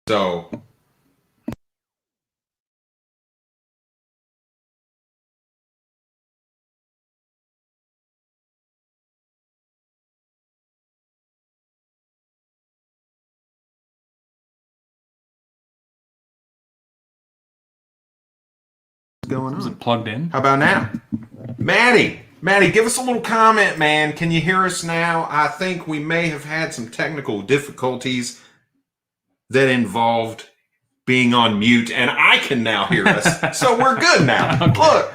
So going on? Is it plugged in? How about now? Maddie, give us a little comment, man. Can you hear us now? I think we may have had some technical difficulties that involved being on mute, and I can now hear us. So we're good now. Okay. Look,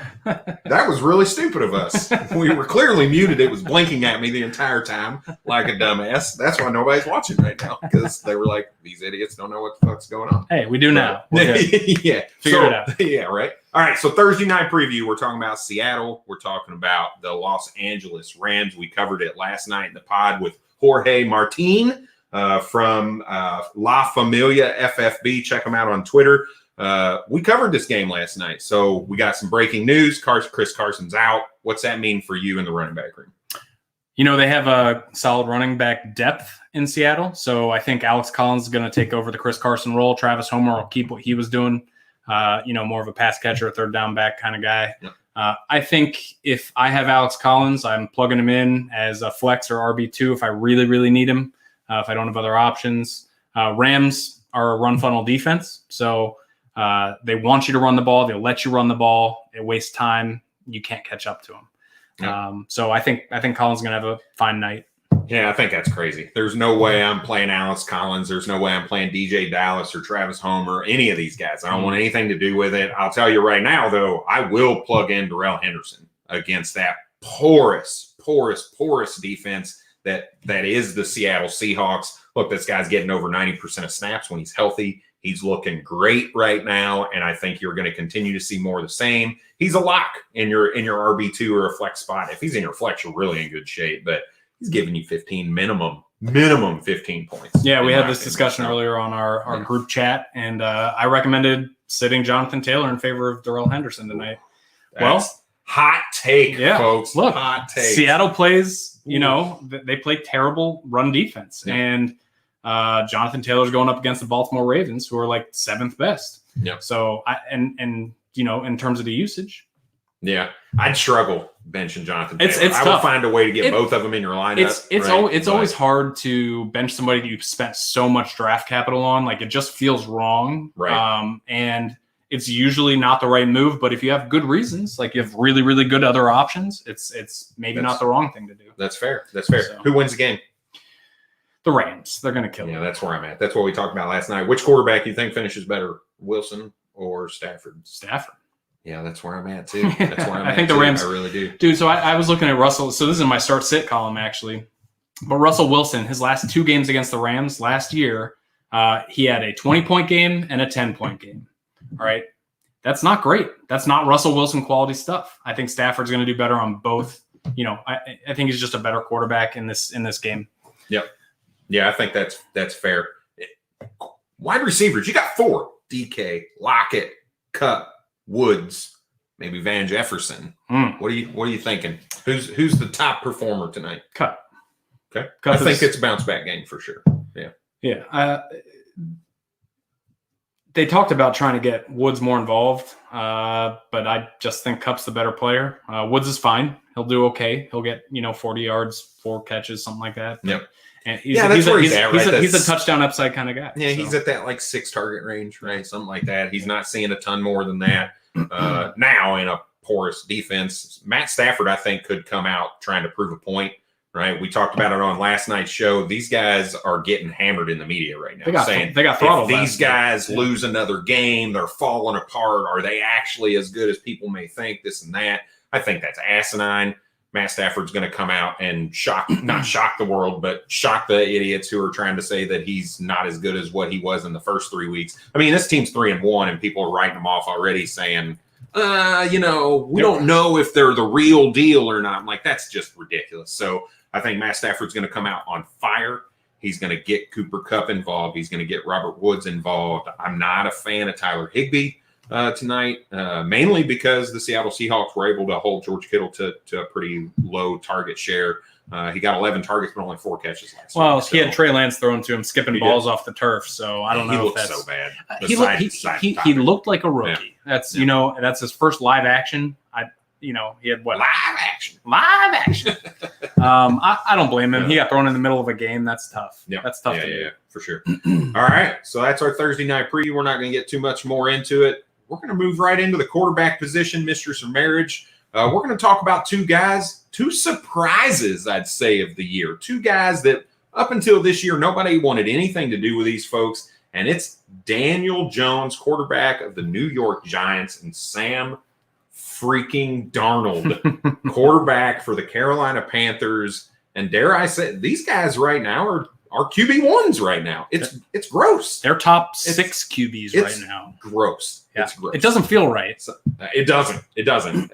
that was really stupid of us. We were clearly muted. It was blinking at me the entire time like a dumbass. That's why nobody's watching right now, because they were like, these idiots don't know what the fuck's going on. Hey, we do now. Yeah. Figure it out. Yeah, right. All right, so Thursday night preview, we're talking about Seattle. We're talking about the Los Angeles Rams. We covered it last night in the pod with Jorge Martin from La Familia FFB. Check them out on Twitter. We covered this game last night, so we got some breaking news. Chris Carson's out. What's that mean for you in the running back room? You know, they have a solid running back depth in Seattle, so I think Alex Collins is going to take over the Chris Carson role. Travis Homer will keep what he was doing, more of a pass catcher, third down back kind of guy. Yep. I think if I have Alex Collins, I'm plugging him in as a flex or RB2 if I really, really need him, if I don't have other options. Rams are a run funnel defense, so they want you to run the ball. They'll let you run the ball. It wastes time. You can't catch up to them. Yeah. So I think Collins is going to have a fine night. Yeah, I think that's crazy. There's no way I'm playing Alex Collins. There's no way I'm playing DJ Dallas or Travis Homer, any of these guys. I don't want anything to do with it. I'll tell you right now, though, I will plug in Darrell Henderson against that porous defense that is the Seattle Seahawks. Look, this guy's getting over 90% of snaps when he's healthy. He's looking great right now, and I think you're going to continue to see more of the same. He's a lock in your RB2 or a flex spot. If he's in your flex, you're really in good shape, but he's giving you 15 minimum 15 points. Yeah, we had this discussion earlier on our group chat, and I recommended sitting Jonathan Taylor in favor of Darrell Henderson tonight. That's hot take, folks. Look, hot take. Seattle plays, they play terrible run defense, and Jonathan Taylor's going up against the Baltimore Ravens, who are like 7th best. Yep. So in terms of the usage, yeah, I'd struggle benching Jonathan Taylor. It's I tough. would find a way to get both of them in your lineup. It's always hard to bench somebody that you've spent so much draft capital on. Like, it just feels wrong. Right. And it's usually not the right move. But if you have good reasons, like you have really, really good other options, it's maybe not the wrong thing to do. That's fair. So, who wins the game? The Rams. They're going to kill them. Yeah, that's where I'm at. That's what we talked about last night. Which quarterback you think finishes better, Wilson or Stafford? Stafford. Yeah, that's where I'm at, too. That's where I'm I think the Rams. I really do. Dude, so I was looking at Russell. So this is my start-sit column, actually. But Russell Wilson, his last 2 games against the Rams last year, he had a 20-point game and a 10-point game. All right? That's not great. That's not Russell Wilson quality stuff. I think Stafford's going to do better on both. I think he's just a better quarterback in this game. Yep. Yeah, I think that's fair. Wide receivers, you got 4. DK, Lockett, Kupp, Woods, maybe Van Jefferson. What are you thinking? Who's the top performer tonight? Kupp. Okay. I think it's a bounce back game for sure. Yeah. Yeah. They talked about trying to get Woods more involved, but I just think Kupp's the better player. Woods is fine. He'll do okay. He'll get 40 yards, 4 catches, something like that. Yep. And he's a touchdown upside kind of guy. Yeah, he's at that like 6 target range, right? Something like that. He's not seeing a ton more than that. Now in a porous defense, Matt Stafford, I think, could come out trying to prove a point, right? We talked about it on last night's show. These guys are getting hammered in the media right now. They got throttled. If these guys lose another game, they're falling apart. Are they actually as good as people may think? This and that. I think that's asinine. Matt Stafford's going to come out and not shock the world, but shock the idiots who are trying to say that he's not as good as what he was in the first 3 weeks. I mean, this team's 3-1, and people are writing them off already saying, we don't know if they're the real deal or not. I'm like, that's just ridiculous. So I think Matt Stafford's going to come out on fire. He's going to get Cooper Kupp involved. He's going to get Robert Woods involved. I'm not a fan of Tyler Higbee. tonight, mainly because the Seattle Seahawks were able to hold George Kittle to a pretty low target share. He got 11 targets, but only 4 catches last week. Well, he had Trey Lance thrown to him, skipping balls off the turf. So I don't know. He if looked that's so bad. He looked like a rookie. Yeah. That's that's his first live action. He had what? Live action. I don't blame him. He got thrown in the middle of a game. That's tough. Yeah. That's tough to do. Yeah, for sure. All right. So that's our Thursday night preview. We're not going to get too much more into it. We're going to move right into the quarterback position, Mistress or Marriage. We're going to talk about 2 guys, 2 surprises, I'd say, of the year. 2 guys that up until this year, nobody wanted anything to do with these folks. And it's Daniel Jones, quarterback of the New York Giants, and Sam freaking Darnold, quarterback for the Carolina Panthers. And dare I say, these guys right now are QB1s right now. It's gross. They're top 6 QBs right now. Gross. Yeah. It's gross. It doesn't feel right. It doesn't.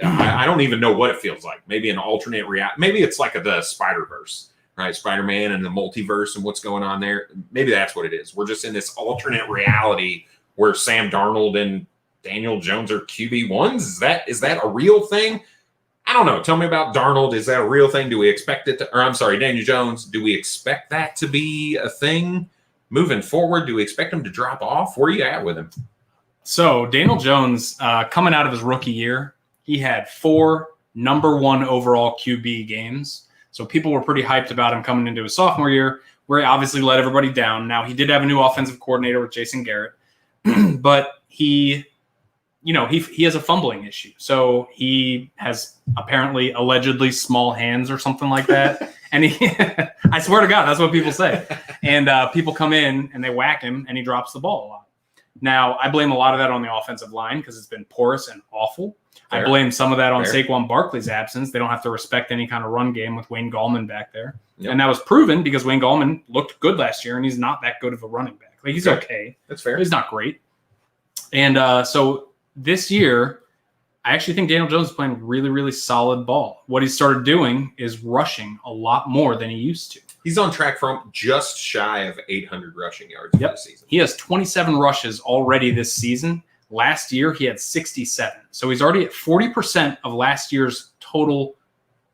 I don't even know what it feels like. Maybe an alternate reality. Maybe it's like the Spider-Verse, right? Spider-Man and the multiverse and what's going on there. Maybe that's what it is. We're just in this alternate reality where Sam Darnold and Daniel Jones are QB1s. Is that a real thing? I don't know. Tell me about Darnold. Is that a real thing? Do we expect it to, or I'm sorry, Daniel Jones, do we expect that to be a thing moving forward? Do we expect him to drop off? Where are you at with him? So Daniel Jones, coming out of his rookie year, he had 4 number 1 overall QB games. So people were pretty hyped about him coming into his sophomore year, where he obviously let everybody down. Now, he did have a new offensive coordinator with Jason Garrett, but he has a fumbling issue. So he has apparently allegedly small hands or something like that. And I swear to God, that's what people say. And people come in and they whack him and he drops the ball a lot. Now, I blame a lot of that on the offensive line because it's been porous and awful. Fair. I blame some of that on Saquon Barkley's absence. They don't have to respect any kind of run game with Wayne Gallman back there. Yep. And that was proven because Wayne Gallman looked good last year and he's not that good of a running back. Like, he's okay. That's fair. He's not great. And so this year, I actually think Daniel Jones is playing really, really solid ball. What he started doing is rushing a lot more than he used to. He's on track for just shy of 800 rushing yards this season. He has 27 rushes already this season. Last year, he had 67. So he's already at 40% of last year's total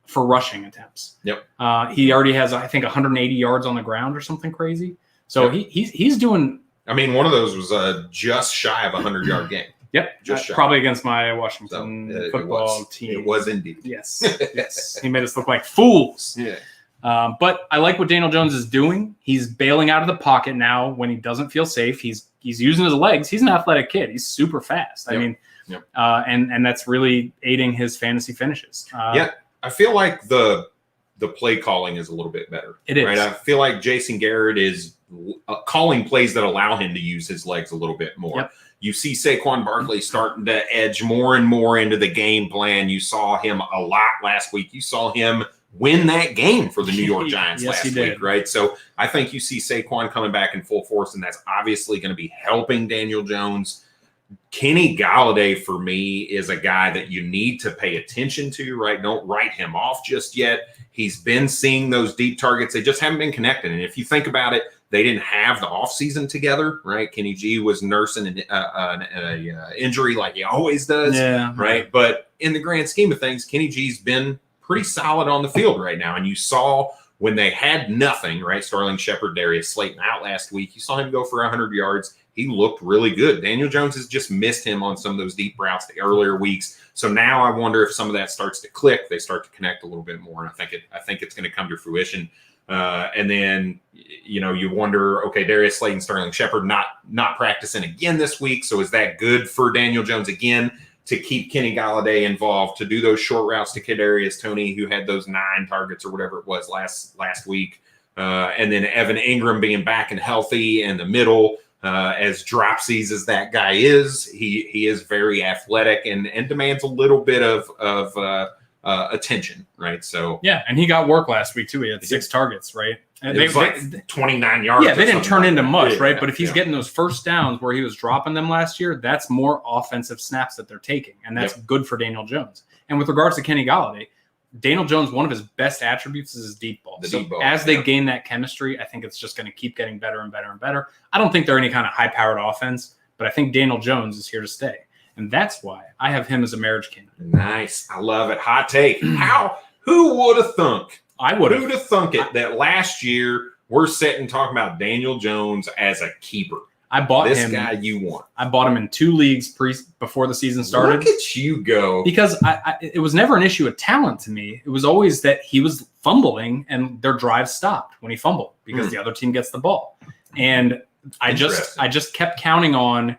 for rushing attempts. Yep. He already has, I think, 180 yards on the ground or something crazy. So he's doing. I mean, one of those was just shy of a 100-yard game. Yep, just shy. Probably against my Washington football team. It was indeed. Yes, yes. He made us look like fools. Yeah. But I like what Daniel Jones is doing. He's bailing out of the pocket now when he doesn't feel safe. He's using his legs. He's an athletic kid. He's super fast. Yep. I mean, and that's really aiding his fantasy finishes. I feel like the play calling is a little bit better. It is. Right? I feel like Jason Garrett is calling plays that allow him to use his legs a little bit more. Yep. You see Saquon Barkley starting to edge more and more into the game plan. You saw him a lot last week. You saw him win that game for the New York Giants last week, right? So I think you see Saquon coming back in full force, and that's obviously going to be helping Daniel Jones. Kenny Golladay, for me, is a guy that you need to pay attention to, right? Don't write him off just yet. He's been seeing those deep targets. They just haven't been connected. And if you think about it, they didn't have the offseason together, right? Kenny G was nursing an injury like he always does, right? But in the grand scheme of things, Kenny G's been pretty solid on the field right now. And you saw when they had nothing, right? Sterling Shepard, Darius Slayton out last week. You saw him go for 100 yards. He looked really good. Daniel Jones has just missed him on some of those deep routes the earlier weeks. So now I wonder if some of that starts to click. They start to connect a little bit more. And I think it's going to come to fruition. And then, you wonder, okay, Darius Slayton, Sterling Shepard not practicing again this week. So is that good for Daniel Jones again to keep Kenny Golladay involved, to do those short routes to Kadarius Toney, who had those 9 targets or whatever it was last week. And then Evan Ingram being back and healthy in the middle, as dropsies as that guy is, he is very athletic and demands a little bit of attention, right? So and he got work last week too. He had 6 targets, right? And it was like 29 yards. Yeah, they didn't turn into much, right? But if he's yeah. getting those first downs where he was dropping them last year, that's more offensive snaps that they're taking, and that's good for Daniel Jones. And with regards to Kenny Golladay, Daniel Jones, one of his best attributes is his deep ball. As they gain that chemistry, I think it's just going to keep getting better and better and better. I don't think they're any kind of high-powered offense, but I think Daniel Jones is here to stay. And that's why I have him as a marriage candidate. Nice. I love it. Hot take. Who would have thunk? I would have. Who'd have thunk it that last year we're sitting talking about Daniel Jones as a keeper? I bought this him. guy you want. I bought him in 2 leagues before the season started. Look at you go. Because it was never an issue of talent to me. It was always that he was fumbling and their drive stopped when he fumbled because the other team gets the ball. And I just kept counting on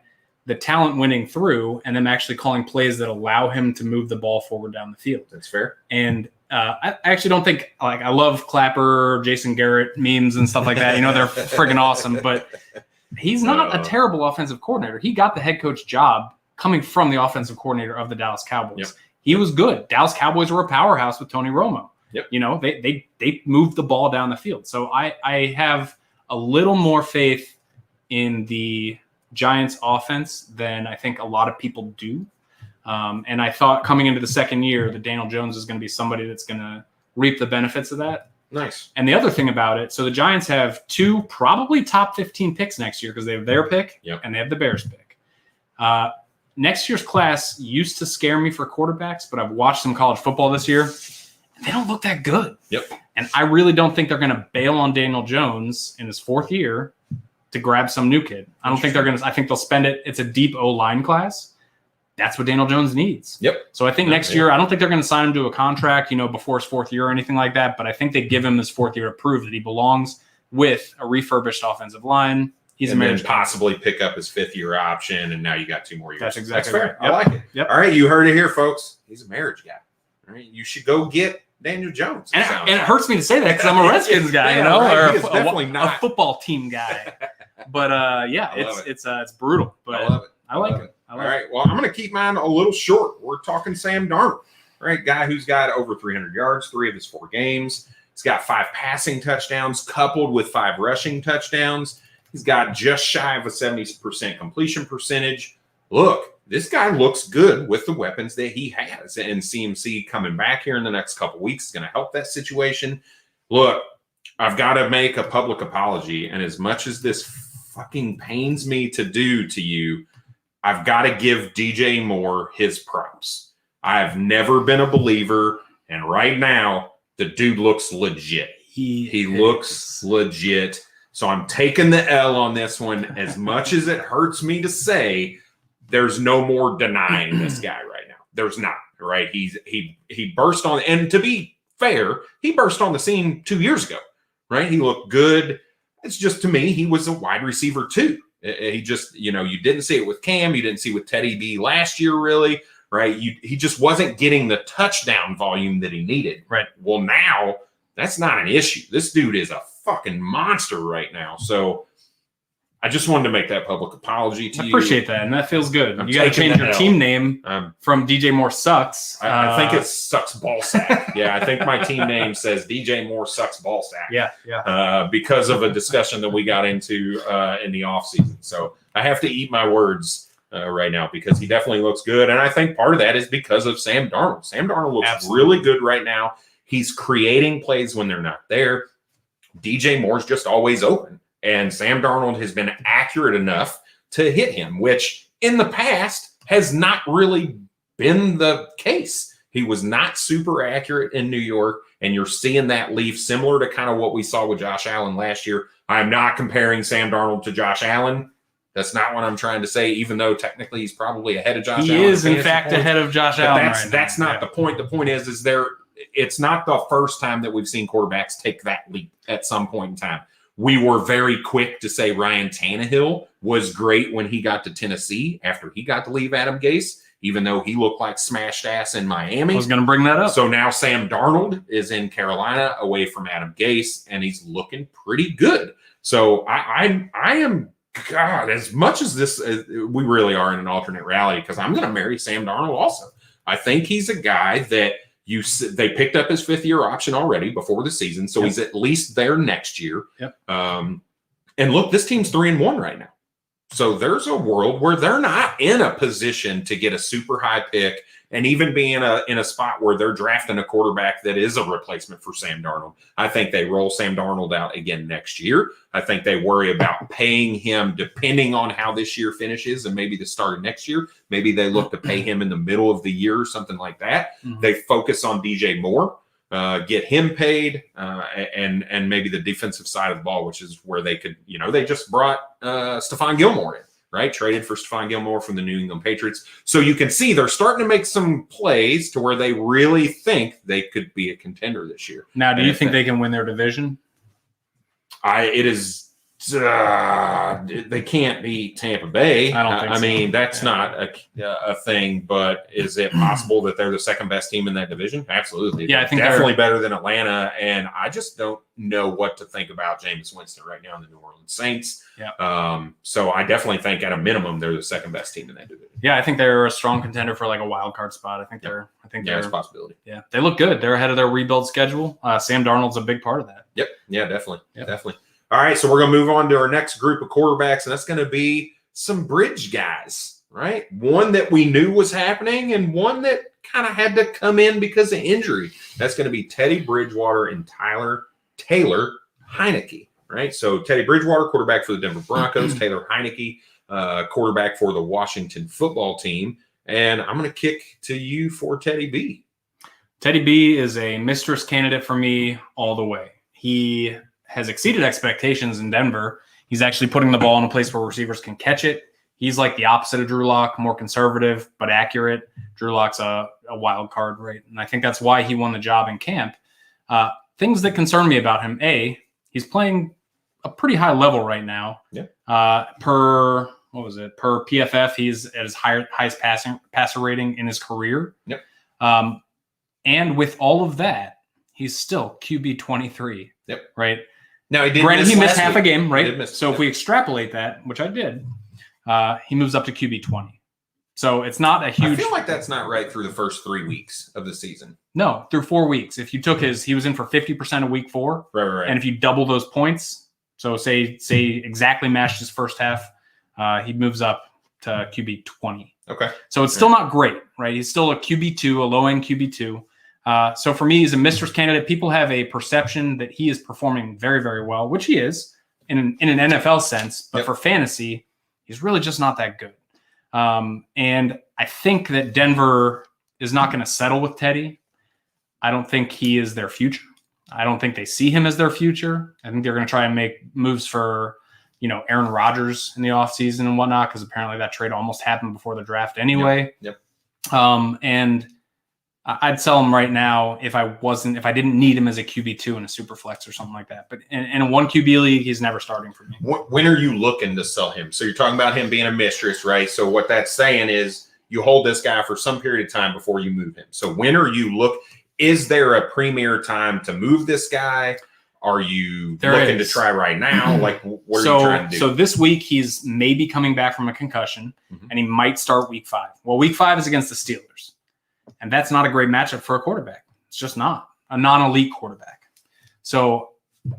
the talent winning through and them actually calling plays that allow him to move the ball forward down the field. That's fair. And I actually don't think I love Clapper, Jason Garrett memes and stuff like that. They're friggin' awesome, but he's not a terrible offensive coordinator. He got the head coach job coming from the offensive coordinator of the Dallas Cowboys. Yep. He was good. Dallas Cowboys were a powerhouse with Tony Romo. Yep. They moved the ball down the field. So I have a little more faith in the Giants offense than I think a lot of people do. And I thought coming into the second year that Daniel Jones is going to be somebody that's going to reap the benefits of that. Nice. And the other thing about it, so the Giants have 2 probably top 15 picks next year because they have their pick and they have the Bears pick. Next year's class used to scare me for quarterbacks, but I've watched some college football this year. And they don't look that good. Yep. And I really don't think they're going to bail on Daniel Jones in his 4th year to grab some new kid. I don't think they're going to. I think they'll spend it. It's a deep O-line class. That's what Daniel Jones needs. Yep. So I think next year, I don't think they're going to sign him to a contract, before his 4th year or anything like that. But I think they give him his 4th year to prove that he belongs with a refurbished offensive line. He's and a then possibly pick up his 5th year option, and now you got 2 more years. That's exactly fair. right. Yep. I like it. Yep. All right, you heard it here, folks. He's a marriage guy. All right, you should go get Daniel Jones. And it hurts me to say that because I'm a Redskins guy, right. or a football team guy. But it's brutal. But I love it. I like it. All right. Well, I'm going to keep mine a little short. We're talking Sam Darnold, right? Guy who's got over 300 yards, 3 of his 4 games. He's got 5 passing touchdowns coupled with 5 rushing touchdowns. He's got just shy of a 70% completion percentage. Look, this guy looks good with the weapons that he has. And CMC coming back here in the next couple weeks is going to help that situation. Look, I've got to make a public apology. And as much as this fucking pains me to do to you, I've got to give DJ Moore his props. I've never been a believer, and right now the dude looks legit. He looks legit. So I'm taking the L on this one. As much as it hurts me to say, there's no more denying this guy right now. There's not, right? He burst on, and to be fair, he burst on the scene 2 years ago, right? He looked good. It's just, to me, he was a wide receiver too. He just, you didn't see it with Cam. You didn't see it with Teddy B last year, really, right? He just wasn't getting the touchdown volume that he needed. Right. Well, now that's not an issue. This dude is a fucking monster right now. So I just wanted to make that public apology to you. I appreciate that, and that feels good. You got to change your team name from DJ Moore Sucks. I think it Sucks Ballsack. Yeah, I think my team name says DJ Moore Sucks Ballsack. Yeah. Because of a discussion that we got into in the offseason. So I have to eat my words right now because he definitely looks good. And I think part of that is because of Sam Darnold. Sam Darnold looks really good right now. He's creating plays when they're not there. DJ Moore's just always open. And Sam Darnold has been accurate enough to hit him, which in the past has not really been the case. He was not super accurate in New York, and you're seeing that leaf similar to kind of what we saw with Josh Allen last year. I'm not comparing Sam Darnold to Josh Allen. That's not what I'm trying to say, even though technically he's probably ahead of Josh Allen. He is, in fact, ahead of Josh Allen. That's not the point. The point is it's not the first time that we've seen quarterbacks take that leap at some point in time. We were very quick to say Ryan Tannehill was great when he got to Tennessee after he got to leave Adam Gase, even though he looked like smashed ass in Miami. I was going to bring that up. So now Sam Darnold is in Carolina away from Adam Gase, and he's looking pretty good. So I am, God, as much as this, we really are in an alternate reality because I'm going to marry Sam Darnold also. I think he's a guy that they picked up his 5th year option already before the season, so he's at least there next year. Yep. And look, this team's 3-1 right now. So there's a world where they're not in a position to get a super high pick and even be in a spot where they're drafting a quarterback that is a replacement for Sam Darnold. I think they roll Sam Darnold out again next year. I think they worry about paying him depending on how this year finishes and maybe the start of next year. Maybe they look to pay him in the middle of the year or something like that. Mm-hmm. They focus on DJ Moore, get him paid, and maybe the defensive side of the ball, which is where they could, they just brought Stephon Gilmore in. Right, traded for Stephon Gilmore from the New England Patriots. So you can see they're starting to make some plays to where they really think they could be a contender this year. Now, do you think they can win their division? They can't beat Tampa Bay. I don't think so. I mean, that's not a thing, but is it possible that they're the second best team in that division? Absolutely. Yeah, I think definitely better than Atlanta. And I just don't know what to think about Jameis Winston right now in the New Orleans Saints. Yeah. So I definitely think at a minimum they're the second best team in that division. Yeah, I think they're a strong contender for like a wild card spot. I think they're it's a possibility. Yeah, they look good. They're ahead of their rebuild schedule. Sam Darnold's a big part of that. Yep. Yeah, definitely. Yep. Definitely. All right, so we're going to move on to our next group of quarterbacks, and that's going to be some bridge guys, right? One that we knew was happening and one that kind of had to come in because of injury. That's going to be Teddy Bridgewater and Taylor Heinicke, right? So Teddy Bridgewater, quarterback for the Denver Broncos, Taylor Heinicke, quarterback for the Washington football team. And I'm going to kick to you for Teddy B. Teddy B is a Mistress candidate for me all the way. He has exceeded expectations in Denver. He's actually putting the ball in a place where receivers can catch it. He's like the opposite of Drew Lock, more conservative, but accurate. Drew Lock's a wild card, right? And I think that's why he won the job in camp. Things that concern me about him, he's playing a pretty high level right now. Yeah. Per PFF, he's at his highest passer rating in his career. Yep. And with all of that, he's still QB 23. Yep. Right. Now, he missed half a game, right? So if we extrapolate that, which I did, he moves up to QB 20. So it's not a huge. I feel like that's not right through the first 3 weeks of the season. No, through 4 weeks. If you took he was in for 50% of week 4. Right. And if you double those points, so say exactly matched his first half, he moves up to QB 20. Okay. So it's still not great, right? He's still a QB2, a low-end QB2. So for me, he's a Mistress candidate. People have a perception that he is performing very, very well, which he is in an NFL sense. But for fantasy, he's really just not that good. And I think that Denver is not going to settle with Teddy. I don't think he is their future. I don't think they see him as their future. I think they're going to try and make moves for, Aaron Rodgers in the offseason and whatnot, because apparently that trade almost happened before the draft anyway. Yep. And I'd sell him right now if I didn't need him as a QB2 in a super flex or something like that. But in a one QB league, he's never starting for me. When are you looking to sell him? So you're talking about him being a Mistress, right? So what that's saying is you hold this guy for some period of time before you move him. So when are you is there a premier time to move this guy? Are you looking to try right now? Like, what are you trying to do? So this week, he's maybe coming back from a concussion, and he might start week 5. Well, week 5 is against the Steelers. And that's not a great matchup for a quarterback. It's just not a non-elite quarterback. So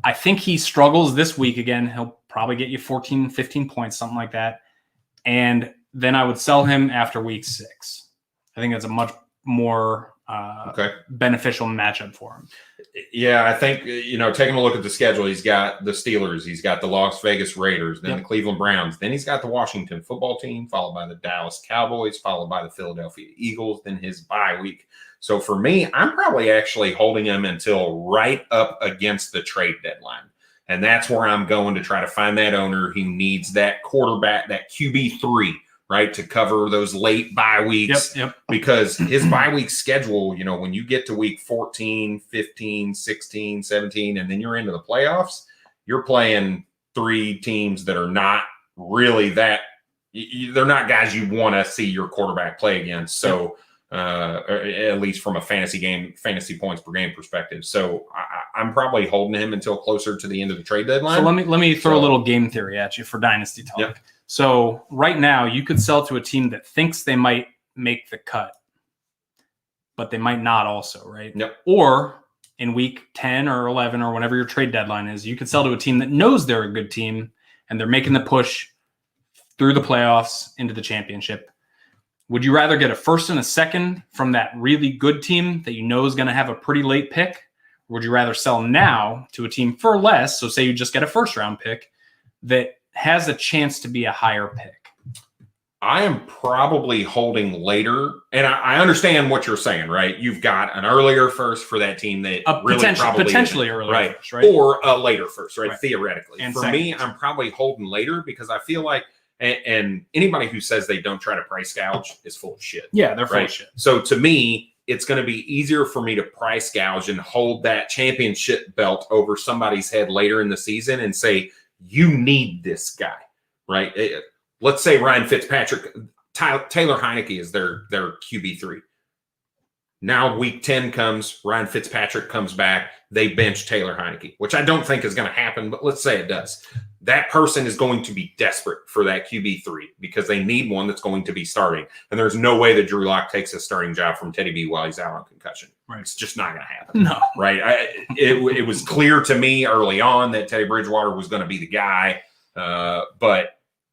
I think he struggles this week again. He'll probably get you 14, 15 points, something like that. And then I would sell him after week 6. I think that's a much more beneficial matchup for him. Yeah, I think, taking a look at the schedule, he's got the Steelers, he's got the Las Vegas Raiders, then the Cleveland Browns, then he's got the Washington football team, followed by the Dallas Cowboys, followed by the Philadelphia Eagles, then his bye week. So for me, I'm probably actually holding him until right up against the trade deadline. And that's where I'm going to try to find that owner who needs that quarterback, that QB3, right, to cover those late bye weeks. Yep. Because his bye week schedule, when you get to week 14, 15, 16, 17, and then you're into the playoffs, you're playing 3 teams that are not really they're not guys you want to see your quarterback play against. So at least from a fantasy points per game perspective. So I'm probably holding him until closer to the end of the trade deadline. So let me throw a little game theory at you for Dynasty talk. Yep. So right now you could sell to a team that thinks they might make the cut, but they might not also, right? Yep. Or in week 10 or 11 or whenever your trade deadline is, you could sell to a team that knows they're a good team and they're making the push through the playoffs into the championship. Would you rather get a first and a second from that really good team that you know is going to have a pretty late pick? Or would you rather sell now to a team for less? So say you just get a first round pick that has a chance to be a higher pick. I am probably holding later, and I understand what you're saying, right? You've got an earlier first for that team that really potentially isn't, earlier right? First, right? Or a later first, right? Theoretically. And for me, I'm probably holding later because I feel like, and anybody who says they don't try to price gouge is full of shit. Yeah, they're full of shit. So to me, it's going to be easier for me to price gouge and hold that championship belt over somebody's head later in the season and say, you need this guy, right? Let's say Ryan Fitzpatrick, Taylor Heineke is their QB3. Now week 10 comes, Ryan Fitzpatrick comes back, they bench Taylor Heineke, which I don't think is going to happen, but let's say it does. That person is going to be desperate for that QB3 because they need one that's going to be starting. And there's no way that Drew Lock takes a starting job from Teddy B while he's out on concussion. Right. It's just not going to happen. No. Right. It was clear to me early on that Teddy Bridgewater was going to be the guy.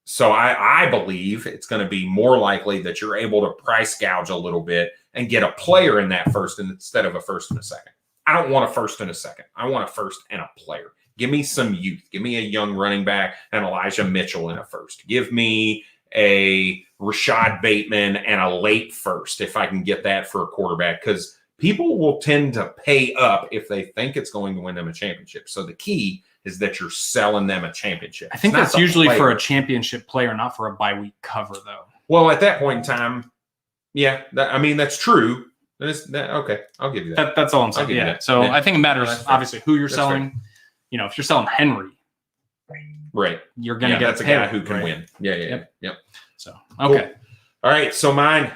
So I believe it's going to be more likely that you're able to price gouge a little bit and get a player in that first instead of a first and a second. I don't want a first and a second. I want a first and a player. Give me some youth. Give me a young running back and Elijah Mitchell in a first. Give me a Rashad Bateman and a late first if I can get that for a quarterback, because people will tend to pay up if they think it's going to win them a championship. So the key is that you're selling them a championship. I think that's usually for a championship player, not for a bye week cover, though. Well, at that point in time, yeah, that's true. Okay, I'll give you that. That's all I'm saying. Yeah. So I think it matters, obviously, who you're selling. Fair. You know, if you're selling Henry, right, you're going to get that's a guy who can win. Yeah. So, okay. Cool. All right. So mine,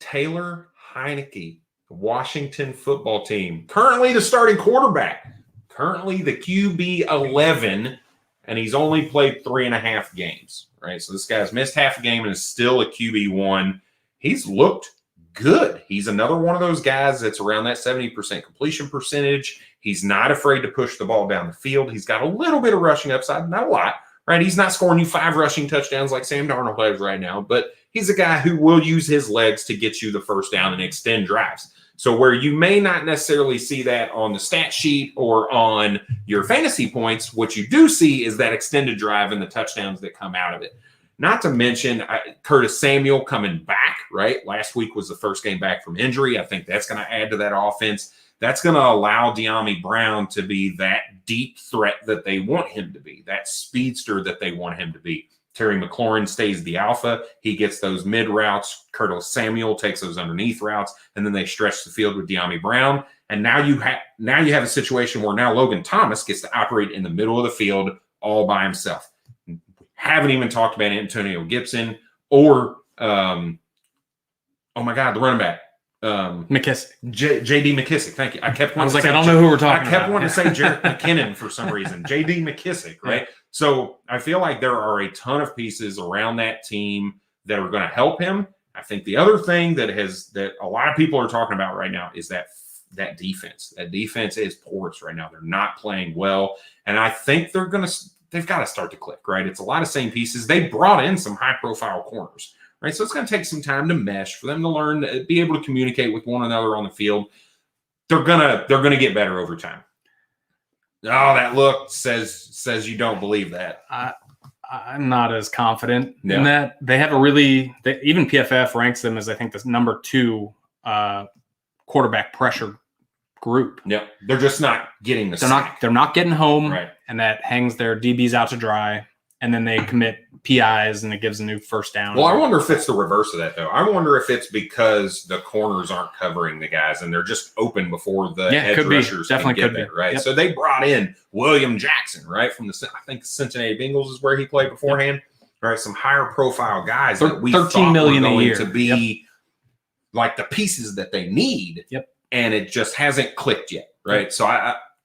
Taylor Heineke, the Washington football team, currently the starting quarterback, currently the QB 11, and he's only played 3.5 games, right? So this guy's missed half a game and is still a QB 1. He's looked good. He's another one of those guys that's around that 70% completion percentage. He's not afraid to push the ball down the field. He's got a little bit of rushing upside, not a lot, right? He's not scoring you 5 rushing touchdowns like Sam Darnold does right now, but he's a guy who will use his legs to get you the first down and extend drives. So where you may not necessarily see that on the stat sheet or on your fantasy points, what you do see is that extended drive and the touchdowns that come out of it. Not to mention Curtis Samuel coming back, right? Last week was the first game back from injury. I think that's going to add to that offense. That's going to allow De'Ami Brown to be that deep threat that they want him to be, that speedster that they want him to be. Terry McLaurin stays the alpha. He gets those mid routes. Curtis Samuel takes those underneath routes, and then they stretch the field with De'Ami Brown. And now you have a situation where now Logan Thomas gets to operate in the middle of the field all by himself. Haven't even talked about Antonio Gibson or, oh my God, the running back. McKissick. J.D. McKissick. Thank you. I don't know who we're talking about. I kept wanting to say Jarek McKinnon for some reason. J.D. McKissick, right? Yeah. So I feel like there are a ton of pieces around that team that are going to help him. I think the other thing that a lot of people are talking about right now is that defense. That defense is porous right now. They're not playing well. And I think they've got to start to click, right? It's a lot of same pieces. They brought in some high-profile corners, right? So it's going to take some time to mesh, for them to learn, to be able to communicate with one another on the field. They're gonna get better over time. Oh, that look says you don't believe that. I'm not as confident in that. They have even PFF ranks them as, I think, the number 2 quarterback pressure group. Yeah, they're just not getting the sack. They're not getting home, right? And that hangs their DBs out to dry. And then they commit PIs, and it gives a new first down. Well, I wonder if it's the reverse of that, though. I wonder if it's because the corners aren't covering the guys, and they're just open before the edge rushers can get there, right? Yep. So they brought in William Jackson, right, from I think Cincinnati Bengals is where he played beforehand, right? Some higher profile guys that we thought were going to be like the pieces that they need, and it just hasn't clicked yet, right? So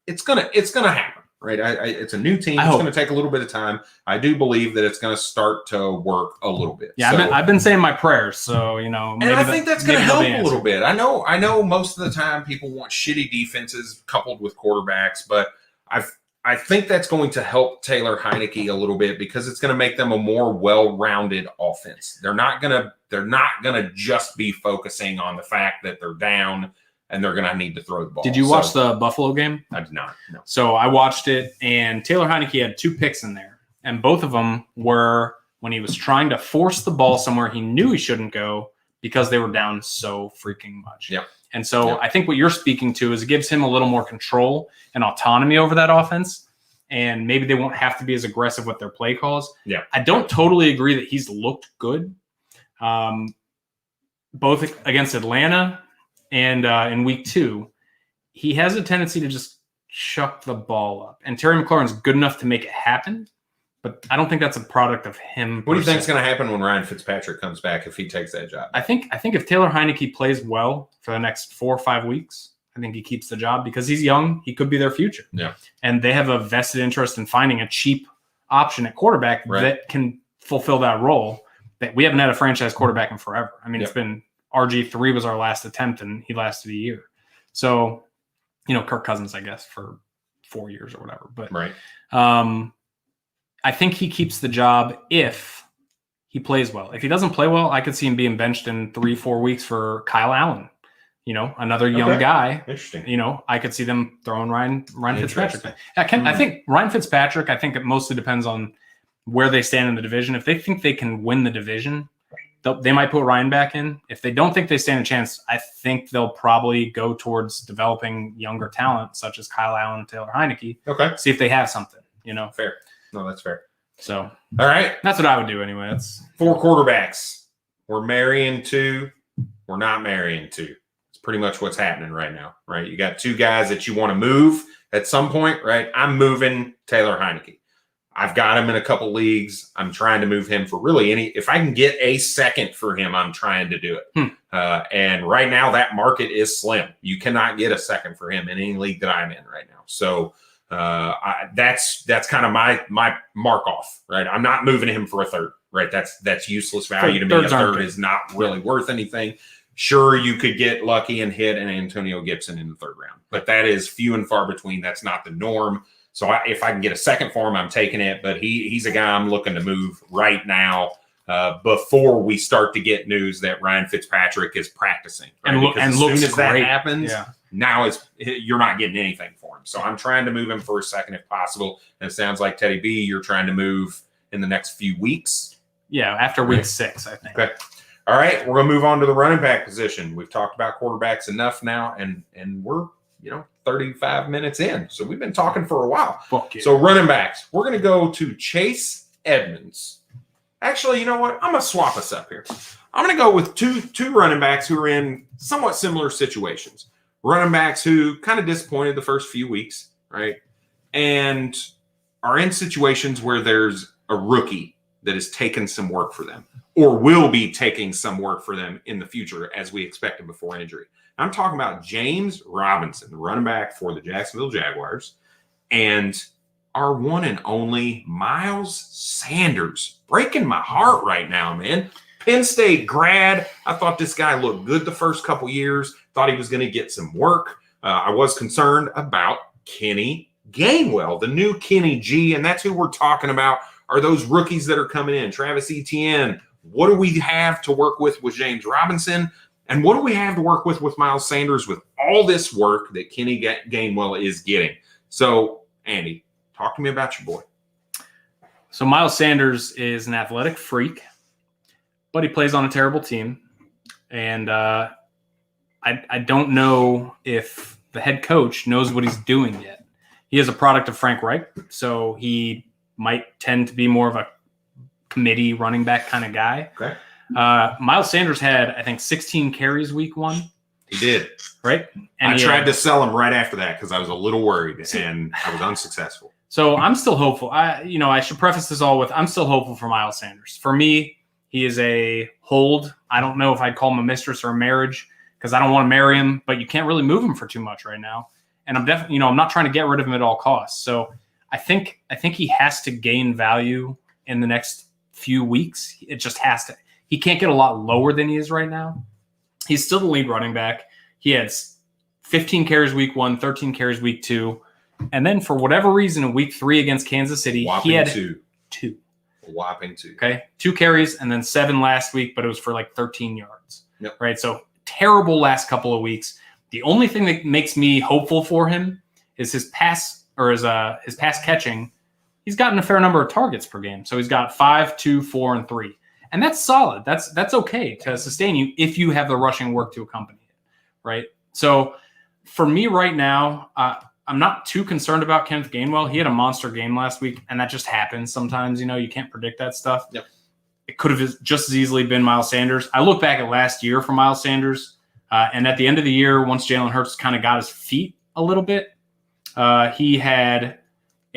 it's gonna happen. Right, it's a new team. It's going to take a little bit of time. I do believe that it's going to start to work a little bit. Yeah, so, I've been saying my prayers, so and I think that's going to help a little bit. I know most of the time people want shitty defenses coupled with quarterbacks, but I I think that's going to help Taylor Heineke a little bit because it's going to make them a more well-rounded offense. They're not gonna just be focusing on the fact that they're down and they're going to need to throw the ball. Did you watch the Buffalo game? I did not. No. So I watched it, and Taylor Heineke had 2 picks in there, and both of them were when he was trying to force the ball somewhere he knew he shouldn't go because they were down so freaking much. Yeah. And so I think what you're speaking to is it gives him a little more control and autonomy over that offense, and maybe they won't have to be as aggressive with their play calls. Yeah. I don't totally agree that he's looked good, both against Atlanta and in week 2. He has a tendency to just chuck the ball up, and Terry McLaurin's good enough to make it happen. But I don't think that's a product of him. What do you think is going to happen when Ryan Fitzpatrick comes back if he takes that job? I think if Taylor Heineke plays well for the next 4 or 5 weeks, I think he keeps the job because he's young. He could be their future. Yeah. And they have a vested interest in finding a cheap option at quarterback that can fulfill that role. That we haven't had a franchise quarterback in forever. I mean, It's been RG3 was our last attempt, and he lasted a year. So, Kirk Cousins, I guess, for 4 years or whatever. But I think he keeps the job if he plays well. If he doesn't play well, I could see him being benched in 3-4 weeks for Kyle Allen. Another young guy. Interesting. I could see them throwing Ryan Fitzpatrick. I think Ryan Fitzpatrick, it mostly depends on where they stand in the division. If they think they can win the division, they might put Ryan back in. If they don't think they stand a chance, I think they'll probably go towards developing younger talent, such as Kyle Allen and Taylor Heineke. Okay. See if they have something, Fair. No, that's fair. So, all right. That's what I would do anyway. That's 4 quarterbacks. We're marrying 2. We're not marrying 2. It's pretty much what's happening right now, right? You got 2 guys that you want to move at some point, right? I'm moving Taylor Heineke. I've got him in a couple leagues. I'm trying to move him for really if I can get a second for him, I'm trying to do it. And right now that market is slim. You cannot get a second for him in any league that I'm in right now. So that's kind of my mark off, right? I'm not moving him for a third, right? That's useless value to me. A third is not really worth anything. Sure, you could get lucky and hit an Antonio Gibson in the 3rd round, but that is few and far between. That's not the norm. So if I can get a second for him, I'm taking it. But he's a guy I'm looking to move right now before we start to get news that Ryan Fitzpatrick is practicing. Right? And as looks soon as great. that happens, now you're not getting anything for him. So I'm trying to move him for a second if possible. And it sounds like Teddy B, you're trying to move in the next few weeks. Yeah, after week 6, I think. Okay. All right, we're going to move on to the running back position. We've talked about quarterbacks enough now, and we're 35 minutes in. So we've been talking for a while. So running backs, we're going to go to Chase Edmonds. Actually, you know what? I'm going to swap us up here. I'm going to go with two running backs who are in somewhat similar situations. Running backs who kind of disappointed the first few weeks, right? And are in situations where there's a rookie that has taken some work for them or will be taking some work for them in the future as we expected before injury. I'm talking about James Robinson, the running back for the Jacksonville Jaguars, and our one and only Miles Sanders. Breaking my heart right now, man. Penn State grad. I thought this guy looked good the first couple years. Thought he was going to get some work. I was concerned about Kenny Gainwell, the new Kenny G, and that's who we're talking about, are those rookies that are coming in. Travis Etienne. What do we have to work with James Robinson? And what do we have to work with Miles Sanders with all this work that Kenny Gainwell is getting? So, Andy, talk to me about your boy. So Miles Sanders is an athletic freak, but he plays on a terrible team. And I don't know if the head coach knows what he's doing yet. He is a product of Frank Reich, so he might tend to be more of a committee running back kind of guy. Okay. Miles Sanders had, I think, 16 carries week 1. He did. Right? And I tried to sell him right after that because I was a little worried, and I was unsuccessful. So I'm still hopeful. I should preface this all with I'm still hopeful for Miles Sanders. For me, he is a hold. I don't know if I'd call him a mistress or a marriage because I don't want to marry him, but you can't really move him for too much right now. And I'm definitely, I'm not trying to get rid of him at all costs. So I think he has to gain value in the next few weeks. It just has to. He can't get a lot lower than he is right now. He's still the lead running back. He had 15 carries week 1, 13 carries week 2. And then for whatever reason, in week 3 against Kansas City, Whopping he had two. Whopping 2. Okay. 2 carries and then 7 last week, but it was for like 13 yards. Yep. Right. So terrible last couple of weeks. The only thing that makes me hopeful for him is his pass catching. He's gotten a fair number of targets per game. So he's got 5, 2, 4, and 3. And that's solid. That's okay to sustain you if you have the rushing work to accompany it. Right. So for me right now, I'm not too concerned about Kenneth Gainwell. He had a monster game last week, and that just happens sometimes. You can't predict that stuff. Yep. It could have just as easily been Miles Sanders. I look back at last year for Miles Sanders, and at the end of the year, once Jalen Hurts kind of got his feet a little bit, he had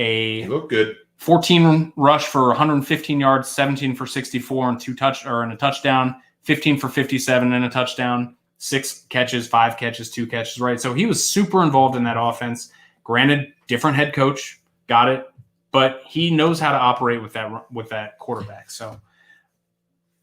He looked good. 14 rush for 115 yards, 17 for 64 and a touchdown, 15 for 57 and a touchdown, 6 catches, 5 catches, 2 catches, right? So he was super involved in that offense. Granted, different head coach, got it, but he knows how to operate with that quarterback. So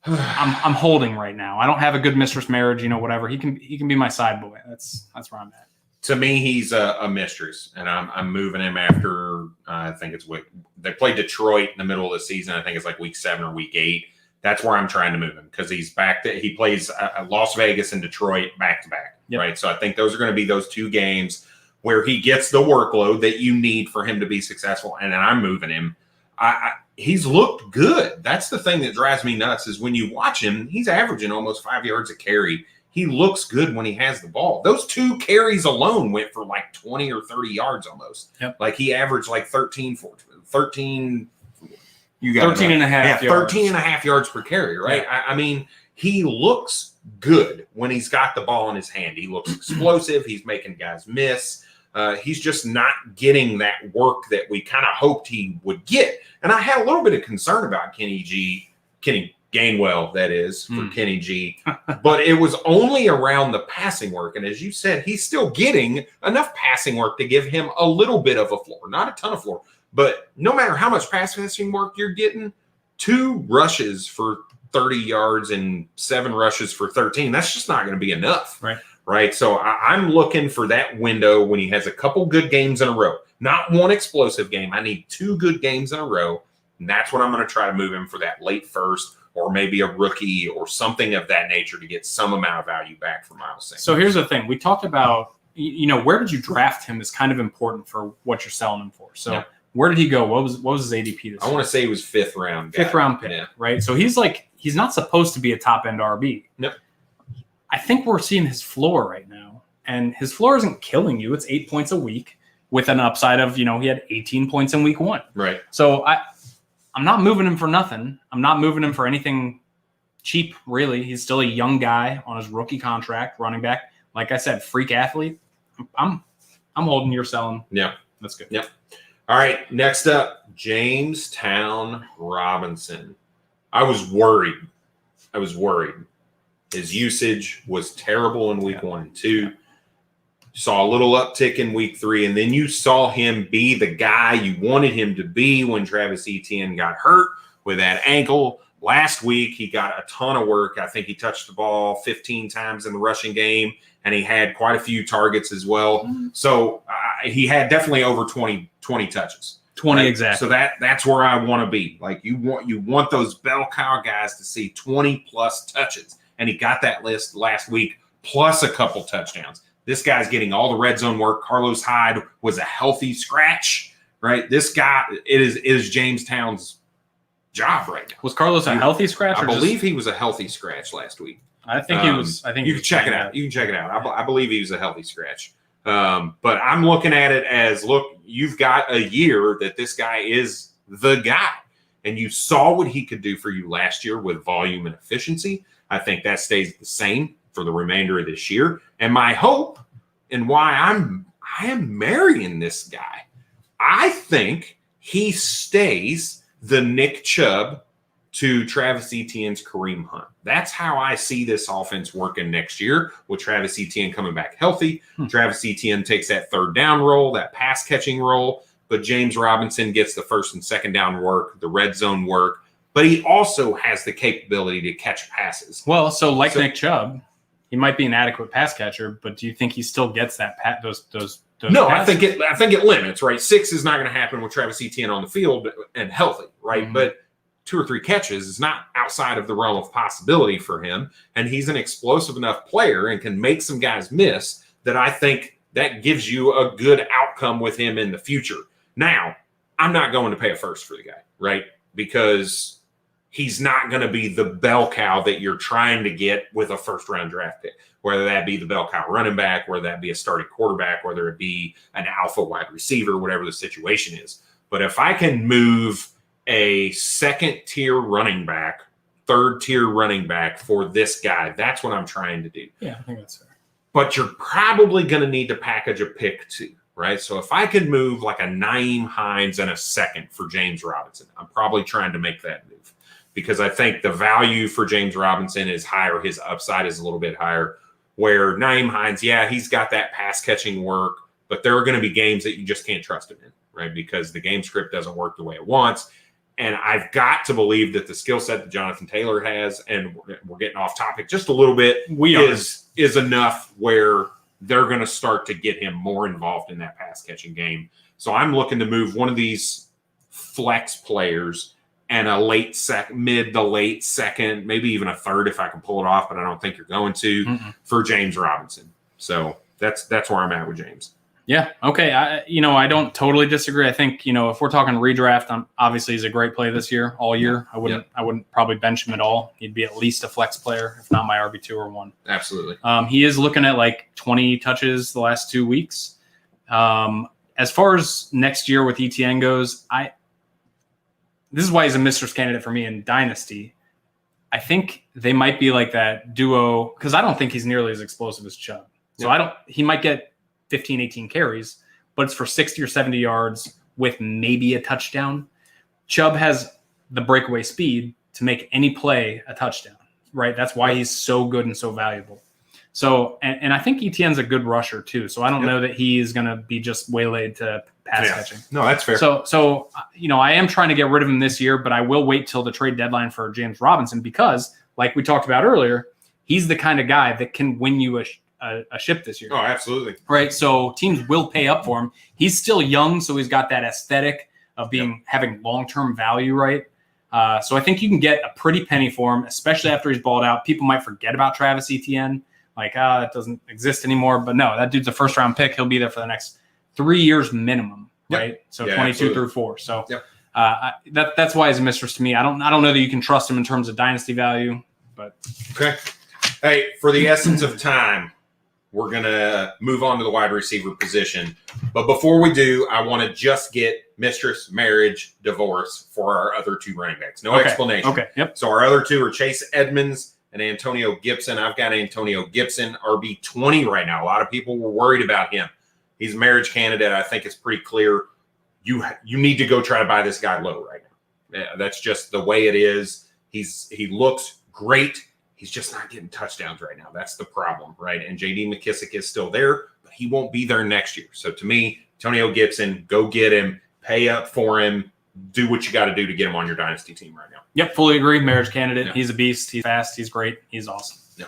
I'm holding right now. I don't have a good mistress marriage, whatever. He can be my side boy. That's where I'm at. To me, he's a mistress, and I'm moving him after I think it's they played Detroit in the middle of the season. I think it's like week 7 or week 8. That's where I'm trying to move him because he's back. He plays Las Vegas and Detroit back to back, right? So I think those are going to be those 2 games where he gets the workload that you need for him to be successful. And then I'm moving him. He's looked good. That's the thing that drives me nuts is when you watch him, he's averaging almost 5 yards a carry. He looks good when he has the ball. Those 2 carries alone went for like 20 or 30 yards almost. Yep. Like he averaged like 13. You got 13 and a half. Yeah, 13 and a half yards per carry, right? Yeah. I mean, he looks good when he's got the ball in his hand. He looks explosive. He's making guys miss. He's just not getting that work that we kind of hoped he would get. And I had a little bit of concern about Kenny Gainwell, that is, for Kenny G. But it was only around the passing work. And as you said, he's still getting enough passing work to give him a little bit of a floor, not a ton of floor. But no matter how much passing work you're getting, 2 rushes for 30 yards and 7 rushes for 13, that's just not going to be enough. Right. So I'm looking for that window when he has a couple good games in a row, not one explosive game. I need 2 good games in a row. And that's what I'm going to try to move him for that late first or maybe a rookie or something of that nature to get some amount of value back for Miles Sanders. So here's the thing. We talked about, where did you draft him is kind of important for what you're selling him for. So where did he go? What was his ADP this I want to say he was 5th round. 5th round pick, right? So he's not supposed to be a top end RB. Nope. I think we're seeing his floor right now, and his floor isn't killing you. It's 8 points a week with an upside of, he had 18 points in week 1. Right. So I'm not moving him for nothing. I'm not moving him for anything cheap, really. He's still a young guy on his rookie contract, running back. Like I said, freak athlete. I'm holding, you're selling. Yeah. That's good. Yep. All right. Next up, Jamestown Robinson. I was worried. His usage was terrible in week 1 and 2. Saw a little uptick in week 3, and then you saw him be the guy you wanted him to be when Travis Etienne got hurt with that ankle. Last week, he got a ton of work. I think he touched the ball 15 times in the rushing game, and he had quite a few targets as well. So he had definitely over 20 touches. 20 right? exactly. So that's where I want to be. Like you want those bell cow guys to see 20 plus touches, and he got that list last week plus a couple touchdowns. This guy's getting all the red zone work. Carlos Hyde was a healthy scratch, right? This guy, it is Jamestown's job right now. Was Carlos a healthy scratch? I believe he was a healthy scratch last week. I think he was. I think you can check it out. You can check it out. I believe he was a healthy scratch. But I'm looking at it as, look, you've got a year that this guy is the guy, and you saw what he could do for you last year with volume and efficiency. I think that stays the same for the remainder of this year. And my hope and why I am marrying this guy, I think he stays the Nick Chubb to Travis Etienne's Kareem Hunt. That's how I see this offense working next year with Travis Etienne coming back healthy. Travis Etienne takes that 3rd down role, that pass catching role, but James Robinson gets the 1st and 2nd down work, the red zone work, but he also has the capability to catch passes. Well, so Nick Chubb, he might be an adequate pass catcher, but do you think he still gets those No, passes. I think it limits, right? 6 is not going to happen with Travis Etienne on the field and healthy, right? Mm-hmm. But 2 or 3 catches is not outside of the realm of possibility for him. And he's an explosive enough player and can make some guys miss that I think that gives you a good outcome with him in the future. Now, I'm not going to pay a first for the guy, right? Because he's not going to be the bell cow that you're trying to get with a first-round draft pick, whether that be the bell cow running back, whether that be a starting quarterback, whether it be an alpha wide receiver, whatever the situation is. But if I can move a second-tier running back, third-tier running back for this guy, that's what I'm trying to do. Yeah, I think that's fair. But you're probably going to need to package a pick too, right? So if I could move like a Nyheim Hines and a second for James Robinson, I'm probably trying to make that move because I think the value for James Robinson is higher. His upside is a little bit higher. Where Nyheim Hines, yeah, he's got that pass catching work, but there are going to be games that you just can't trust him in, right? Because the game script doesn't work the way it wants. And I've got to believe that the skill set that Jonathan Taylor has, and we're getting off topic just a little bit, is enough where they're going to start to get him more involved in that pass catching game. So I'm looking to move one of these flex players and a mid to late second, maybe even a third if I can pull it off, but I don't think you're going to, for James Robinson. So that's where I'm at with James. Yeah. Okay. I don't totally disagree. I think, if we're talking redraft, obviously he's a great play this year, all year. I wouldn't probably bench him at all. He'd be at least a flex player, if not my RB2 or 1. Absolutely. He is looking at like 20 touches the last 2 weeks. As far as next year with ETN goes, this is why he's a Mistress candidate for me in Dynasty. I think they might be like that duo because I don't think he's nearly as explosive as Chubb. So he might get 15, 18 carries, but it's for 60 or 70 yards with maybe a touchdown. Chubb has the breakaway speed to make any play a touchdown, right? That's why he's so good and so valuable. So, and I think ETN's a good rusher too. So I don't know that he's going to be just waylaid to pass catching. No, that's fair. So, I am trying to get rid of him this year, but I will wait till the trade deadline for James Robinson because like we talked about earlier, he's the kind of guy that can win you a ship this year. Oh, absolutely. Right. So teams will pay up for him. He's still young, so he's got that aesthetic of having long-term value, right? So I think you can get a pretty penny for him, especially after he's balled out. People might forget about Travis Etienne, like, that doesn't exist anymore. But no, that dude's a first-round pick. He'll be there for the next 3 years minimum, right? So 22 through 4. So that's why he's a mistress to me. I don't know that you can trust him in terms of dynasty value, but okay. Hey, for the essence of time, we're going to move on to the wide receiver position. But before we do, I want to just get Mistress, marriage, divorce for our other 2 running backs. No explanation. Okay. Yep. So our other 2 are Chase Edmonds and Antonio Gibson. I've got Antonio Gibson, RB20 right now. A lot of people were worried about him. He's a marriage candidate. I think it's pretty clear. You need to go try to buy this guy low right now. Yeah, that's just the way it is. He looks great. He's just not getting touchdowns right now. That's the problem, right? And J.D. McKissick is still there, but he won't be there next year. So to me, Antonio Gibson, go get him, pay up for him, do what you got to do to get him on your dynasty team right now. Yep, fully agree. Marriage candidate. Yeah. He's a beast. He's fast. He's great. He's awesome. Yeah.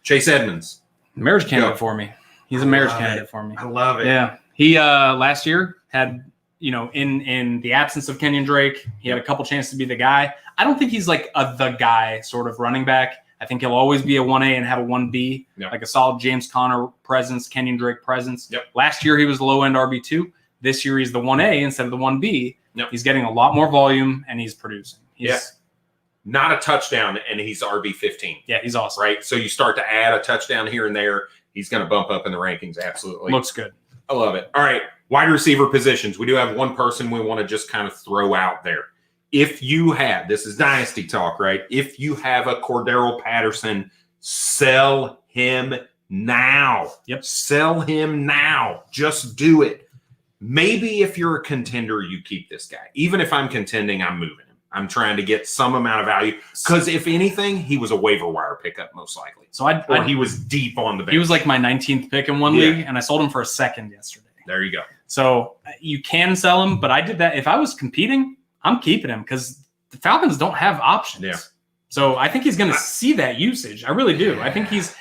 Chase Edmonds. Marriage candidate for me. He's a marriage candidate for me. I love it. Yeah. He last year had, in the absence of Kenyon Drake, he had a couple chances to be the guy. I don't think he's like the guy sort of running back. I think he'll always be a 1A and have a 1B, like a solid James Conner presence, Kenyon Drake presence. Yep. Last year, he was low-end RB2. This year, he's the 1A instead of the 1B. Yep. He's getting a lot more volume, and he's producing. Not a touchdown, and he's RB15. Yeah, he's awesome. Right? So you start to add a touchdown here and there. He's going to bump up in the rankings, absolutely. Looks good. I love it. All right, wide receiver positions. We do have one person we want to just kind of throw out there. If you have, this is dynasty talk, right? If you have a Cordero Patterson, sell him now. Yep. Sell him now. Just do it. Maybe if you're a contender, you keep this guy. Even if I'm contending, I'm moving him. I'm trying to get some amount of value because if anything, he was a waiver wire pickup most likely. So he was deep on the bench. He was like my 19th pick in one league, and I sold him for a second yesterday. There you go. So you can sell him, but I did that. If I was competing, I'm keeping him because the Falcons don't have options. Yeah. So I think he's going to see that usage. I really do. I think he's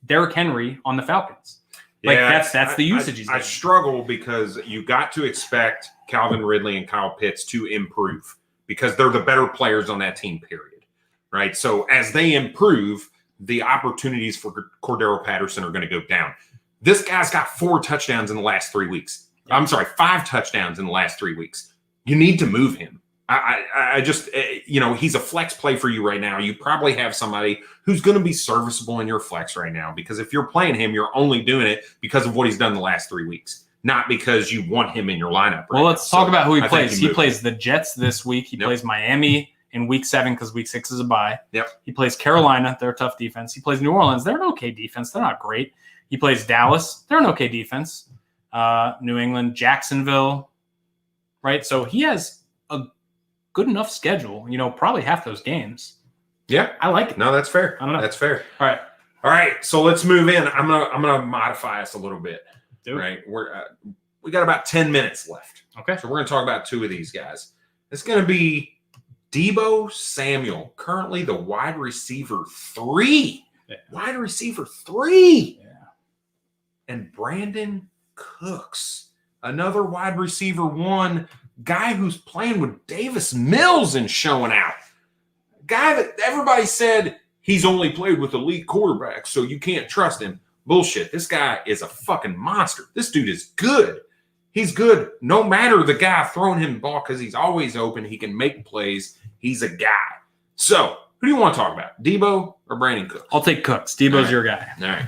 Derrick Henry on the Falcons. Like that's the usage he's I getting. struggle because you got to expect Calvin Ridley and Kyle Pitts to improve because they're the better players on that team, period. Right? So as they improve, the opportunities for Cordero Patterson are going to go down. This guy's got 4 touchdowns in the last 3 weeks. Yeah. I'm sorry, 5 touchdowns in the last 3 weeks. You need to move him. I just, he's a flex play for you right now. You probably have somebody who's going to be serviceable in your flex right now because if you're playing him, you're only doing it because of what he's done the last 3 weeks, not because you want him in your lineup. Well, let's talk about who he plays. He plays the Jets this week. He plays Miami in week 7 because week 6 is a bye. Yep. He plays Carolina. They're a tough defense. He plays New Orleans. They're an okay defense. They're not great. He plays Dallas. They're an okay defense. New England, Jacksonville, right? So he has a good enough schedule, probably half those games. Yeah. I like it. No, that's fair. I don't know. That's fair. All right. So let's move in. I'm gonna modify us a little bit. Dude. Right. We got about 10 minutes left. Okay. So we're gonna talk about 2 of these guys. It's gonna be Deebo Samuel, currently the wide receiver 3. Yeah. Wide receiver 3. Yeah. And Brandon Cooks, another wide receiver 1, guy who's playing with Davis Mills and showing out. Guy that everybody said he's only played with elite quarterbacks, so you can't trust him. Bullshit. This guy is a fucking monster. This dude is good. He's good no matter the guy throwing him the ball because he's always open. He can make plays. He's a guy. So, who do you want to talk about, Deebo or Brandon Cooks? I'll take Cooks. Deebo's your guy. All right.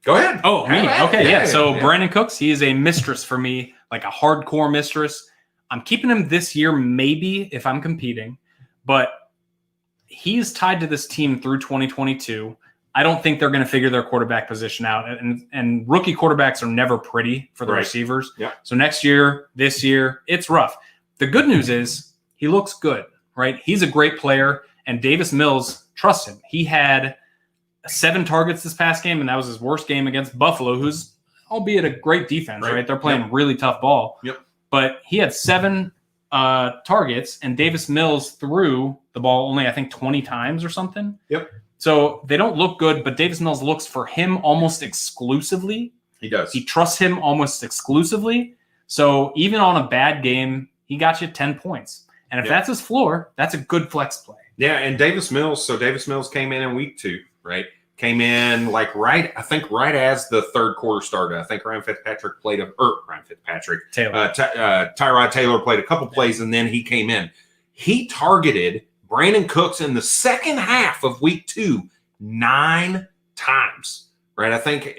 Go ahead. Oh, me. Okay, yeah. So, Brandon Cooks, he is a mistress for me, like a hardcore mistress. I'm keeping him this year, maybe, if I'm competing. But he's tied to this team through 2022. I don't think they're going to figure their quarterback position out. And rookie quarterbacks are never pretty for the receivers. Yeah. So next year, this year, it's rough. The good news is he looks good, right? He's a great player, and Davis Mills trusts him. He had 7 targets this past game, and that was his worst game against Buffalo, who's albeit a great defense, right? They're playing really tough ball. Yep. But he had 7 targets, and Davis Mills threw the ball only, I think, 20 times or something. Yep. So they don't look good, but Davis Mills looks for him almost exclusively. He does. He trusts him almost exclusively. So even on a bad game, he got you 10 points. And if that's his floor, that's a good flex play. Yeah, and Davis Mills came in week 2, right? Came in right as the third quarter started. I think Tyrod Taylor played a couple plays, and then he came in. He targeted Brandon Cooks in the second half of week 2 9 times, right? I think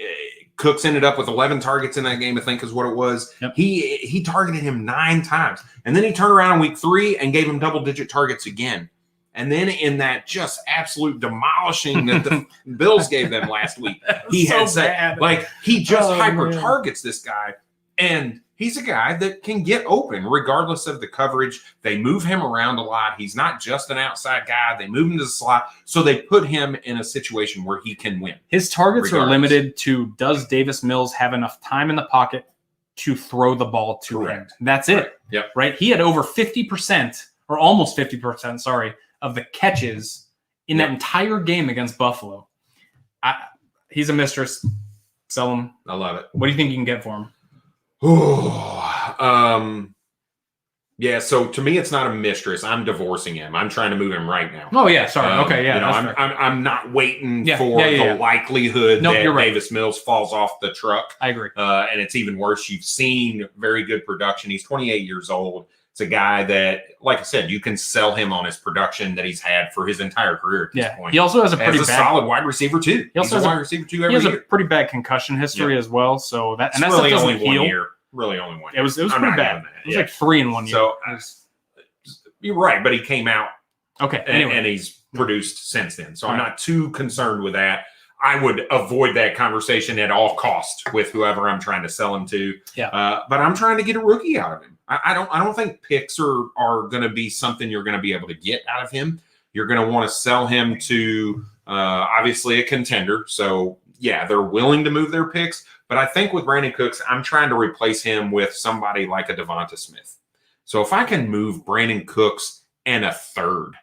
Cooks ended up with 11 targets in that game, I think is what it was. Yep. He targeted him 9 times. And then he turned around in week 3 and gave him double-digit targets again. And then in that just absolute demolishing that the Bills gave them last week, he had said, he just hyper-targets this guy. And he's a guy that can get open regardless of the coverage. They move him around a lot. He's not just an outside guy. They move him to the slot. So they put him in a situation where he can win. His targets are limited to, does Davis Mills have enough time in the pocket to throw the ball to him? That's it. Yep. Right? He had over 50% or almost 50%, of the catches in that entire game against Buffalo. He's a mistress. Sell him. I love it. What do you think you can get for him? Yeah, so to me, it's not a mistress. I'm divorcing him. I'm trying to move him right now. Oh, yeah, sorry. Okay, yeah. I'm not waiting for the likelihood that Davis Mills falls off the truck. I agree. And it's even worse. You've seen very good production. He's 28 years old. It's a guy that, like I said, you can sell him on his production that he's had for his entire career at this point. He also has a solid wide receiver too. He also has wide receiver too. He has a pretty bad concussion history as well. So that's really only 1 year. Really only 1 year. It was pretty bad. It was like 3 in 1 year. So you're right, but he came out. Okay. And he's produced since then. So I'm not too concerned with that. I would avoid that conversation at all costs with whoever I'm trying to sell him to. Yeah. But I'm trying to get a rookie out of him. I don't think picks are going to be something you're going to be able to get out of him. You're going to want to sell him to obviously a contender. So yeah, they're willing to move their picks. But I think with Brandon Cooks, I'm trying to replace him with somebody like a Devonta Smith. So if I can move Brandon Cooks and a third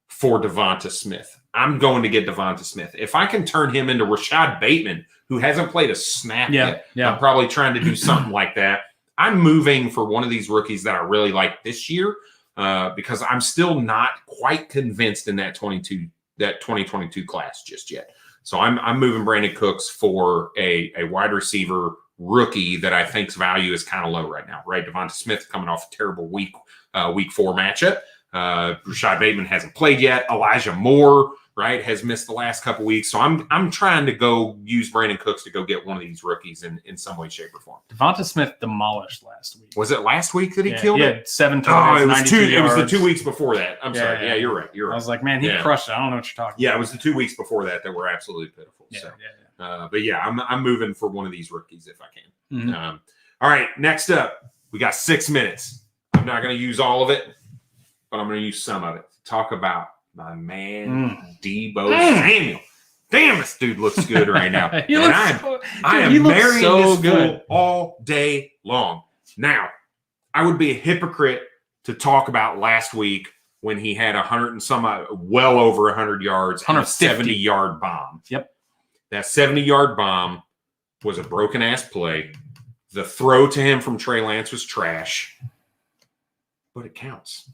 for Devonta Smith, I'm going to get Devonta Smith. If I can turn him into Rashad Bateman who hasn't played a snap yet. Yeah. I'm probably trying to do something like that. I'm moving for one of these rookies that I really like this year because I'm still not quite convinced in that 2022 class just yet. So I'm moving Brandon Cooks for a wide receiver rookie that I think's value is kind of low right now, right? Devonta Smith coming off a terrible week 4 matchup. Rashad Bateman hasn't played yet. Elijah Moore, right, has missed the last couple weeks. So I'm trying to go use Brandon Cooks to go get one of these rookies in some way, shape, or form. Devonta Smith demolished last week. Was it last week that he killed it? Yeah, 7 targets, it was the 2 weeks before that. I'm sorry. Yeah, you're right. I was like, man, he crushed it. I don't know what you're talking about. Yeah, it was the 2 weeks before that were absolutely pitiful. But yeah, I'm moving for one of these rookies if I can. Mm-hmm. All right, next up, we got 6 minutes. I'm not going to use all of it, but I'm going to use some of it to talk about my man Deebo Samuel. Damn, this dude looks good right now. I am marrying this fool all day long. Now, I would be a hypocrite to talk about last week when he had 100 and some, well over 100 yards, and a 70-yard bomb. Yep. That 70-yard bomb was a broken-ass play. The throw to him from Trey Lance was trash. But it counts.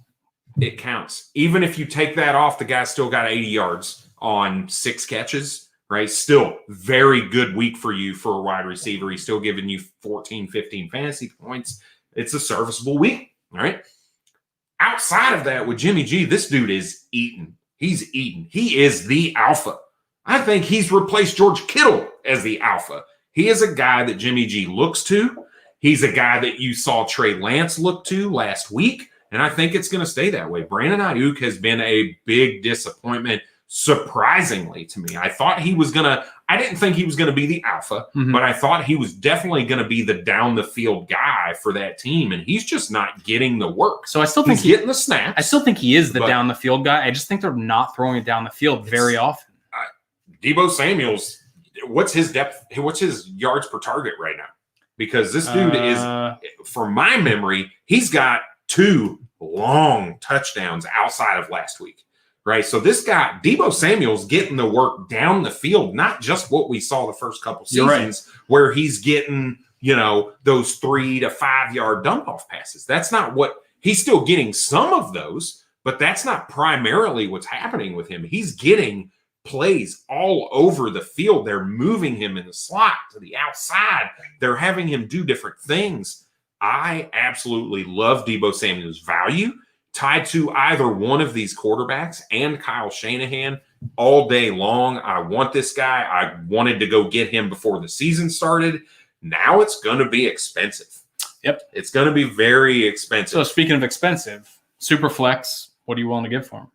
It counts. Even if you take that off, the guy still got 80 yards on 6 catches, right? Still very good week for you for a wide receiver. He's still giving you 14, 15 fantasy points. It's a serviceable week, all right? Outside of that, with Jimmy G, this dude is eating. He's eating. He is the alpha. I think he's replaced George Kittle as the alpha. He is a guy that Jimmy G looks to. He's a guy that you saw Trey Lance look to last week, and I think it's going to stay that way. Brandon Ayuk has been a big disappointment, surprisingly to me. I didn't think he was going to be the alpha, but I thought he was definitely going to be the down-the-field guy for that team, and he's just not getting the work. So I still think he's getting the snaps. I still think he is the down-the-field guy. I just think they're not throwing it down the field very often. Deebo Samuel's, what's his depth? What's his yards per target right now? Because this dude is, from my memory, he's got 2 long touchdowns outside of last week, right? So this guy, Deebo Samuel's getting the work down the field, not just what we saw the first couple seasons where he's getting, those 3 to 5 yard dump off passes. That's not what he's still getting some of those, but that's not primarily what's happening with him. He's getting plays all over the field. They're moving him in the slot to the outside. They're having him do different things. I absolutely love Deebo Samuel's value tied to either one of these quarterbacks and Kyle Shanahan all day long. I want this guy. I wanted to go get him before the season started. Now it's going to be expensive. Yep. It's going to be very expensive. So speaking of expensive, Superflex, what are you willing to give for him?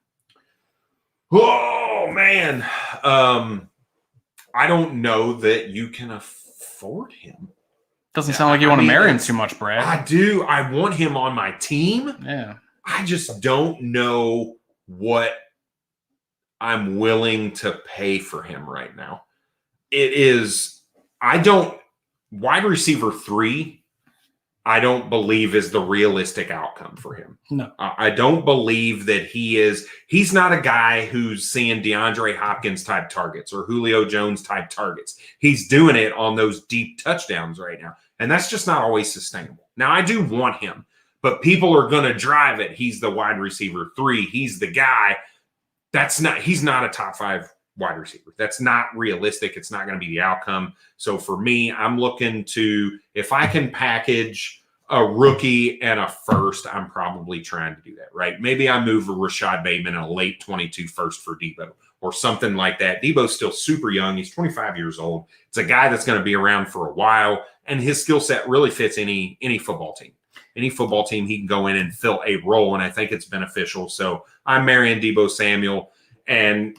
Oh, man. I don't know that you can afford him. Doesn't sound like you want to marry him too much, Brad. I do. I want him on my team. Yeah. I just don't know what I'm willing to pay for him right now. Wide receiver 3, I don't believe is the realistic outcome for him. No. I don't believe that he's not a guy who's seeing DeAndre Hopkins type targets or Julio Jones type targets. He's doing it on those deep touchdowns right now. And that's just not always sustainable. Now, I do want him, but people are going to drive it. He's the wide receiver 3. He's the guy. He's not a top 5 wide receiver. That's not realistic. It's not going to be the outcome. So for me, I'm looking to, if I can package a rookie and a first, I'm probably trying to do that, right? Maybe I move a Rashad Bateman and a late 22 first for Deebo or something like that. Deebo's still super young. He's 25 years old. It's a guy that's going to be around for a while, and his skill set really fits any football team. Any football team, he can go in and fill a role, and I think it's beneficial. So I'm marrying Deebo Samuel. And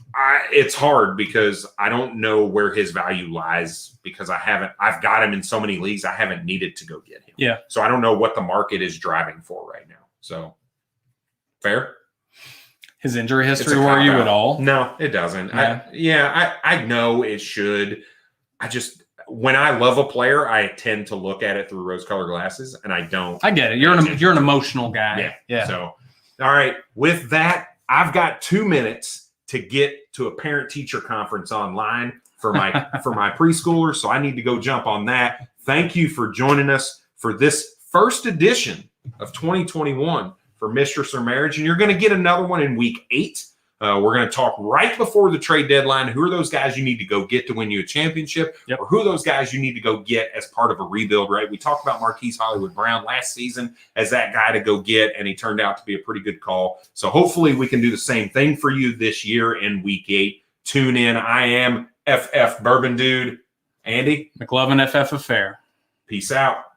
it's hard because I don't know where his value lies because I've got him in so many leagues. I haven't needed to go get him. Yeah. So I don't know what the market is driving for right now. So fair. His injury history worry you at all? No, it doesn't. I know it should. When I love a player, I tend to look at it through rose-colored glasses, and I don't. I get it. You're an emotional guy. Yeah. So, all right. With that, I've got 2 minutes to get to a parent-teacher conference online for my preschoolers, so I need to go jump on that. Thank you for joining us for this first edition of 2021 for Mistress or Marriage, and you're going to get another one in week 8. We're going to talk right before the trade deadline. Who are those guys you need to go get to win you a championship, or who are those guys you need to go get as part of a rebuild, right? We talked about Marquise Hollywood Brown last season as that guy to go get, and he turned out to be a pretty good call. So hopefully we can do the same thing for you this year in week 8. Tune in. I am FF Bourbon Dude. Andy? McLovinFFAffair. Peace out.